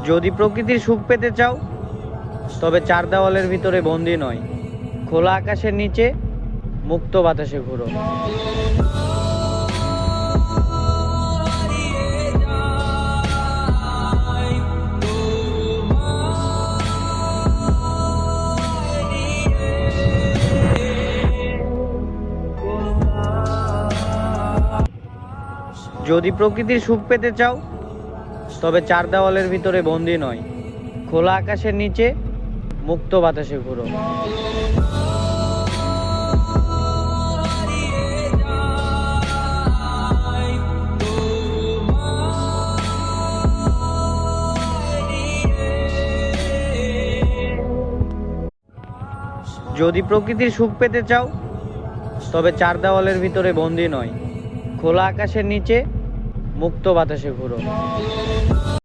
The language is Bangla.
যদি প্রকৃতির সুখ পেতে চাও তবে চার দেওয়ালের ভিতরে বন্দি নয়, খোলা আকাশের নিচে মুক্ত বাতাসে ঘুরো। যদি প্রকৃতির সুখ পেতে চাও তবে চার দেওয়ালের ভিতরে বন্দি নয়, খোলা আকাশের নিচে মুক্ত বাতাসে ঘুরো। যদি প্রকৃতির সুখ পেতে চাও তবে চার দেওয়ালের ভিতরে বন্দি নয়, খোলা আকাশের নিচে মুক্ত বাতাসে ঘুরো।